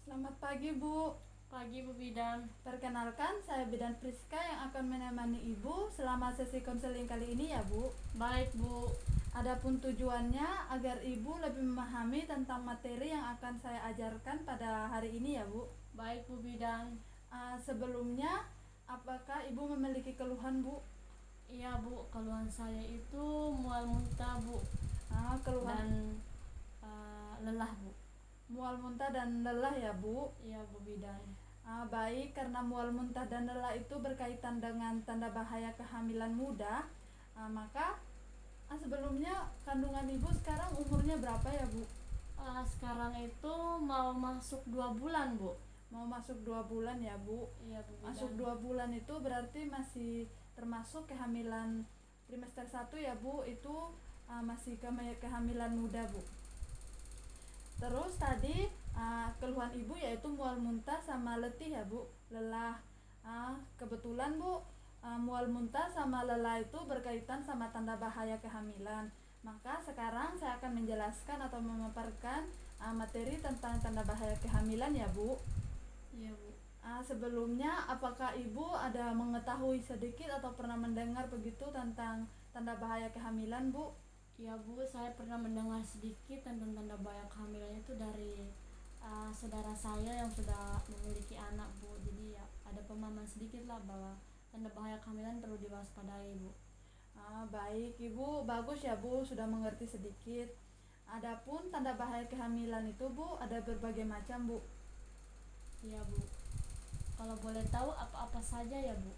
Selamat pagi, Bu. Pagi Bu Bidan. Perkenalkan, saya Bidan Priska yang akan menemani Ibu selama sesi konseling kali ini ya, Bu. Baik Bu. Adapun tujuannya agar Ibu lebih memahami tentang materi yang akan saya ajarkan pada hari ini ya, Bu. Baik Bu Bidan. Sebelumnya, apakah Ibu memiliki keluhan, Bu? Iya Bu, keluhan saya itu mual muntah Bu, Keluhan dan lelah Bu. mual muntah dan lelah ya, Bu. Iya Bu Bidan. Baik, karena mual muntah dan lelah itu berkaitan dengan tanda bahaya kehamilan muda, maka sebelumnya kandungan Ibu sekarang umurnya berapa ya, Bu? Sekarang itu mau masuk 2 bulan Bu. Mau masuk 2 bulan ya, Bu. Iya Bu Bidan. Masuk 2 bulan itu berarti masih termasuk kehamilan trimester 1 ya, Bu. Itu masih kehamilan muda, Bu. Terus tadi keluhan Ibu yaitu mual muntah sama letih ya, Bu. Lelah. Kebetulan, Bu, mual muntah sama lelah itu berkaitan sama tanda bahaya kehamilan. Maka sekarang saya akan menjelaskan atau memaparkan materi tentang tanda bahaya kehamilan ya, Bu. Iya Bu. Sebelumnya, apakah Ibu ada mengetahui sedikit atau pernah mendengar begitu tentang tanda bahaya kehamilan, Bu? Iya Bu, saya pernah mendengar sedikit tentang tanda bahaya kehamilan itu dari saudara saya yang sudah memiliki anak Bu. Jadi ya ada pemahaman sedikit lah bahwa tanda bahaya kehamilan perlu diwaspadai Bu. Baik, Ibu, bagus ya, Bu, sudah mengerti sedikit. Adapun tanda bahaya kehamilan itu, Bu, ada berbagai macam, Bu. Iya Bu. Kalau boleh tahu apa-apa saja ya Bu?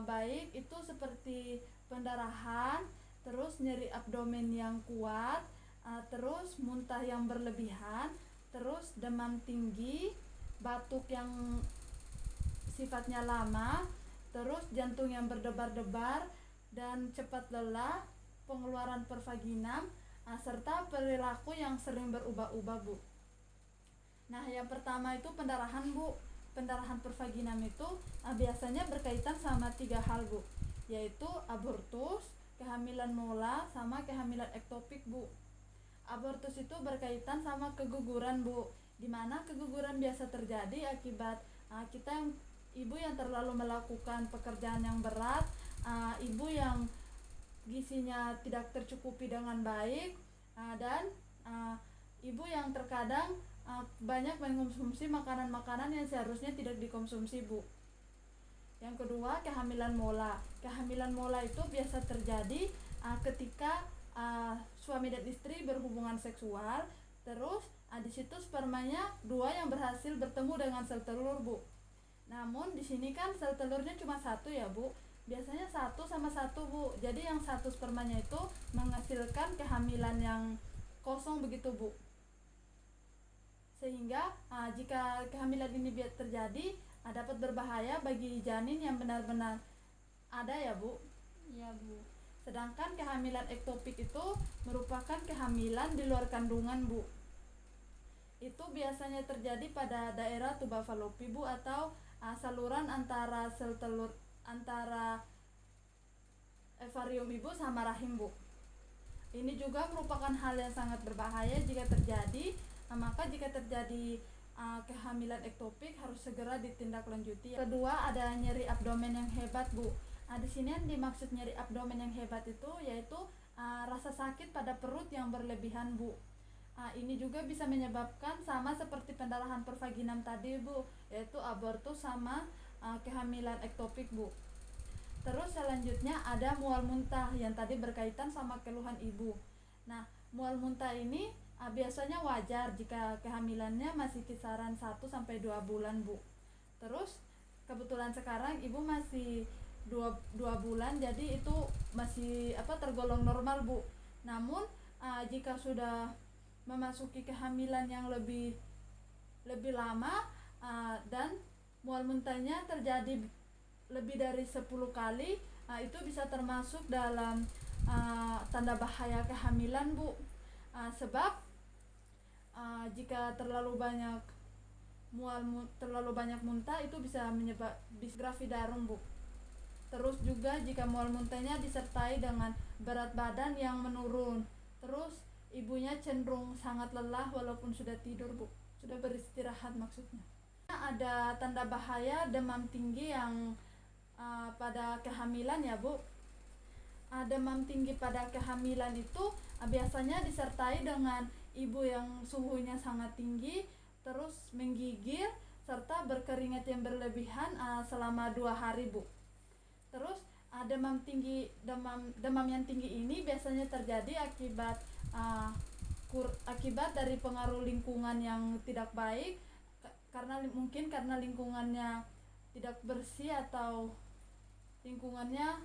Baik, itu seperti pendarahan, terus nyeri abdomen yang kuat, terus muntah yang berlebihan, terus demam tinggi, batuk yang sifatnya lama, terus jantung yang berdebar-debar dan cepat lelah, pengeluaran pervaginam, serta perilaku yang sering berubah-ubah, Bu. Nah, yang pertama itu pendarahan, Bu. Pendarahan pervaginam itu biasanya berkaitan sama 3 hal, Bu, yaitu abortus, kehamilan mola, sama kehamilan ektopik, Bu. Abortus itu berkaitan sama keguguran, Bu, dimana keguguran biasa terjadi akibat kita yang ibu yang terlalu melakukan pekerjaan yang berat, ibu yang gizinya tidak tercukupi dengan baik, dan ibu yang terkadang banyak mengonsumsi makanan-makanan yang seharusnya tidak dikonsumsi, Bu. Yang kedua, kehamilan mola. Kehamilan mola itu biasa terjadi ketika suami dan istri berhubungan seksual, terus di situ spermanya 2 yang berhasil bertemu dengan sel telur, Bu. Namun di sini kan sel telurnya cuma 1 ya, Bu. Biasanya 1 sama 1, Bu. Jadi yang 1 spermanya itu menghasilkan kehamilan yang kosong begitu, Bu. Sehingga jika kehamilan ini terjadi dapat berbahaya bagi janin yang benar-benar ada ya, Bu. Iya Bu. Sedangkan kehamilan ektopik itu merupakan kehamilan di luar kandungan, Bu. Itu biasanya terjadi pada daerah tuba falopi, Bu, atau saluran antara sel telur antara ovarium ibu sama rahim, Bu. Ini juga merupakan hal yang sangat berbahaya jika terjadi. Maka jika terjadi kehamilan ektopik harus segera ditindaklanjuti. Kedua, ada nyeri abdomen yang hebat, Bu. Di sini yang dimaksud nyeri abdomen yang hebat itu yaitu rasa sakit pada perut yang berlebihan, Bu. Ini juga bisa menyebabkan sama seperti pendarahan pervaginam tadi, Bu, yaitu abortus sama kehamilan ektopik, Bu. Terus selanjutnya ada mual muntah yang tadi berkaitan sama keluhan ibu. Nah, mual muntah ini biasanya wajar jika kehamilannya masih kisaran 1-2 bulan, Bu. Terus kebetulan sekarang ibu masih 2 bulan, jadi itu masih tergolong normal, Bu. Namun jika sudah memasuki kehamilan yang lebih lama dan mual muntahnya terjadi lebih dari 10 kali, itu bisa termasuk dalam tanda bahaya kehamilan, Bu. Sebab jika terlalu banyak muntah itu bisa menyebab gravidarum, Bu. Terus juga jika mual muntahnya disertai dengan berat badan yang menurun, terus ibunya cenderung sangat lelah walaupun sudah tidur, Bu. sudah beristirahat maksudnya. Ada tanda bahaya demam tinggi yang pada kehamilan ya Bu. Demam tinggi pada kehamilan itu biasanya disertai dengan ibu yang suhunya sangat tinggi, terus menggigil, serta berkeringat yang berlebihan selama 2 hari Bu. Terus demam yang tinggi ini biasanya terjadi akibat dari pengaruh lingkungan yang tidak baik, mungkin karena lingkungannya tidak bersih atau lingkungannya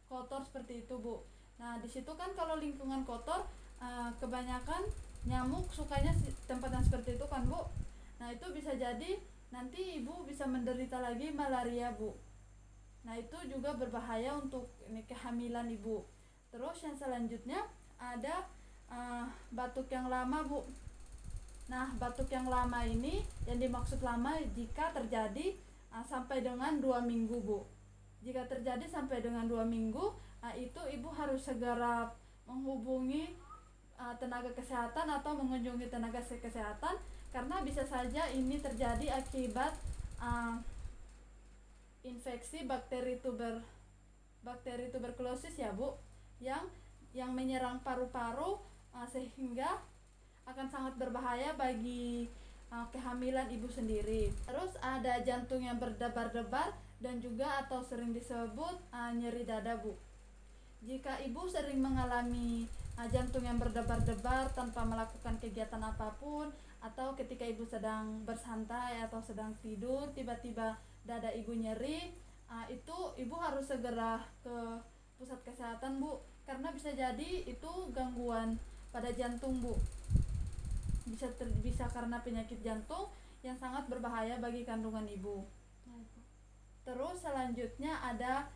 kotor seperti itu Bu. Nah di situ kan kalau lingkungan kotor kebanyakan nyamuk sukanya tempat yang seperti itu kan Bu. Nah itu bisa jadi nanti ibu bisa menderita lagi malaria Bu. Nah itu juga berbahaya untuk kehamilan ibu. Terus yang selanjutnya ada batuk yang lama Bu. Nah batuk yang lama ini yang dimaksud lama jika terjadi sampai dengan 2 minggu Bu. Jika terjadi sampai dengan 2 minggu, itu ibu harus segera menghubungi tenaga kesehatan atau mengunjungi tenaga kesehatan, karena bisa saja ini terjadi akibat infeksi bakteri tuberkulosis ya Bu, yang menyerang paru-paru sehingga akan sangat berbahaya bagi kehamilan ibu sendiri. Terus ada jantung yang berdebar-debar dan juga atau sering disebut nyeri dada Bu. Jika ibu sering mengalami jantung yang berdebar-debar tanpa melakukan kegiatan apapun, atau ketika ibu sedang bersantai atau sedang tidur tiba-tiba dada ibu nyeri, itu ibu harus segera ke pusat kesehatan Bu, karena bisa jadi itu gangguan pada jantung Bu. Bisa karena penyakit jantung yang sangat berbahaya bagi kandungan ibu. Terus selanjutnya ada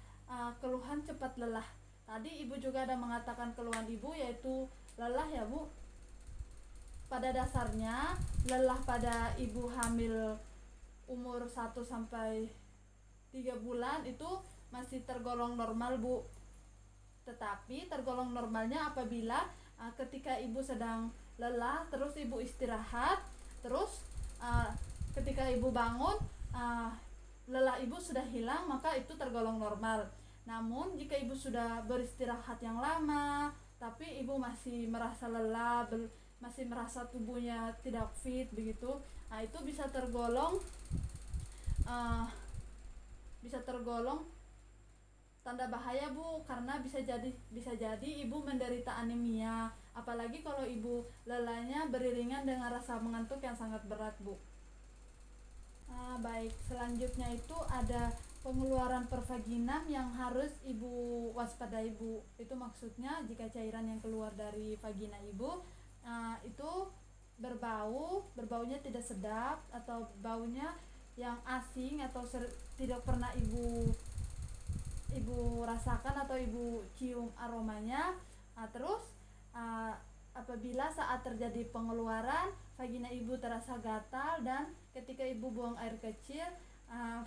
keluhan cepat lelah. Tadi ibu juga ada mengatakan keluhan ibu yaitu lelah ya Bu. Pada dasarnya lelah pada ibu hamil umur 1 sampai 3 bulan itu masih tergolong normal Bu. Tetapi tergolong normalnya apabila ketika ibu sedang lelah, terus ibu istirahat, terus ketika ibu bangun lelah ibu sudah hilang, maka itu tergolong normal. Namun jika ibu sudah beristirahat yang lama tapi ibu masih merasa lelah, masih merasa tubuhnya tidak fit begitu, itu bisa tergolong tanda bahaya Bu, karena bisa jadi ibu menderita anemia, apalagi kalau ibu lelahnya beriringan dengan rasa mengantuk yang sangat berat Bu. Baik, selanjutnya itu ada pengeluaran pervaginam yang harus ibu waspadai Bu. Itu maksudnya jika cairan yang keluar dari vagina ibu itu berbaunya tidak sedap, atau baunya yang asing atau tidak pernah ibu rasakan atau ibu cium aromanya. Terus apabila saat terjadi pengeluaran vagina ibu terasa gatal, dan ketika ibu buang air kecil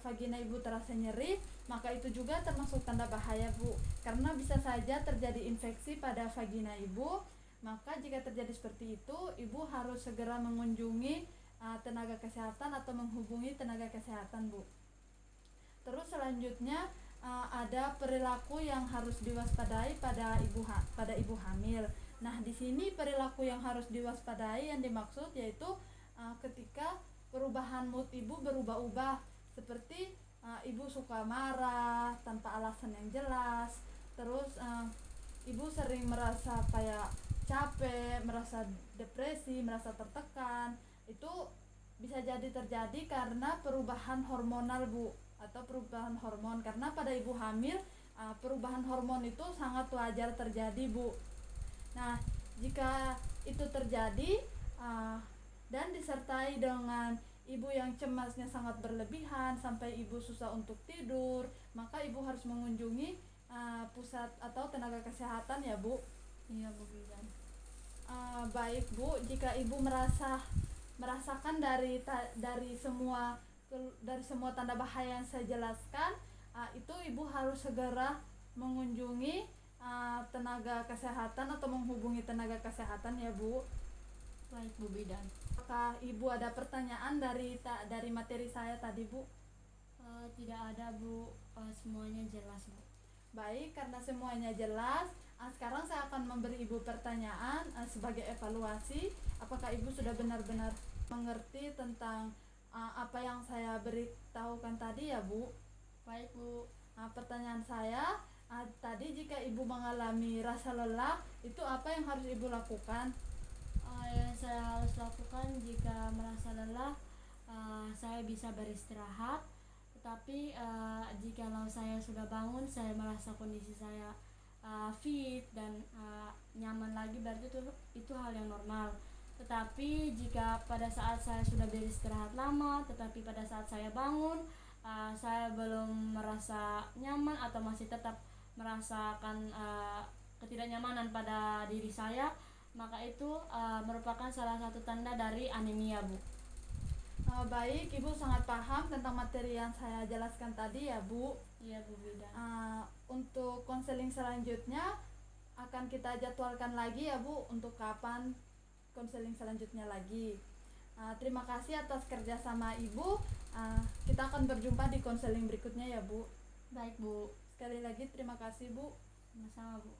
vagina ibu terasa nyeri, maka itu juga termasuk tanda bahaya Bu, karena bisa saja terjadi infeksi pada vagina ibu. Maka jika terjadi seperti itu, ibu harus segera mengunjungi tenaga kesehatan atau menghubungi tenaga kesehatan Bu. Terus selanjutnya ada perilaku yang harus diwaspadai pada ibu hamil. Nah, di sini perilaku yang harus diwaspadai yang dimaksud yaitu ketika perubahan mood ibu berubah-ubah, seperti ibu suka marah tanpa alasan yang jelas, terus ibu sering merasa kayak capek, merasa depresi, merasa tertekan. Itu bisa jadi terjadi karena perubahan hormonal Bu, atau perubahan hormon, karena pada ibu hamil perubahan hormon itu sangat wajar terjadi Bu. Nah, jika itu terjadi dan disertai dengan ibu yang cemasnya sangat berlebihan sampai ibu susah untuk tidur, maka ibu harus mengunjungi pusat atau tenaga kesehatan ya Bu. Iya Bu Bidan. Baik Bu, jika ibu merasakan dari semua tanda bahaya yang saya jelaskan, itu ibu harus segera mengunjungi tenaga kesehatan atau menghubungi tenaga kesehatan ya Bu. Baik Bu Bidan. Apakah Ibu ada pertanyaan dari materi saya tadi, Bu? Tidak ada Bu. Semuanya jelas Bu. Baik, karena semuanya jelas, sekarang saya akan memberi Ibu pertanyaan sebagai evaluasi. Apakah Ibu sudah benar-benar mengerti tentang apa yang saya beritahukan tadi ya, Bu? Baik Bu. Pertanyaan saya, tadi jika Ibu mengalami rasa lelah, itu apa yang harus Ibu lakukan? Yang saya harus lakukan jika merasa lelah, saya bisa beristirahat. Tetapi jikalau saya sudah bangun, saya merasa kondisi saya fit dan nyaman lagi, berarti itu hal yang normal. Tetapi jika pada saat saya sudah beristirahat lama, tetapi pada saat saya bangun saya belum merasa nyaman atau masih tetap merasakan ketidaknyamanan pada diri saya, maka itu merupakan salah satu tanda dari anemia Bu. Baik, Ibu sangat paham tentang materi yang saya jelaskan tadi ya, Bu. Iya Bu Bidan. Untuk konseling selanjutnya akan kita jadwalkan lagi ya, Bu, untuk kapan konseling selanjutnya lagi. Terima kasih atas kerjasama Ibu. Kita akan berjumpa di konseling berikutnya ya, Bu. Baik Bu. Sekali lagi terima kasih, Bu. Sama-sama Bu.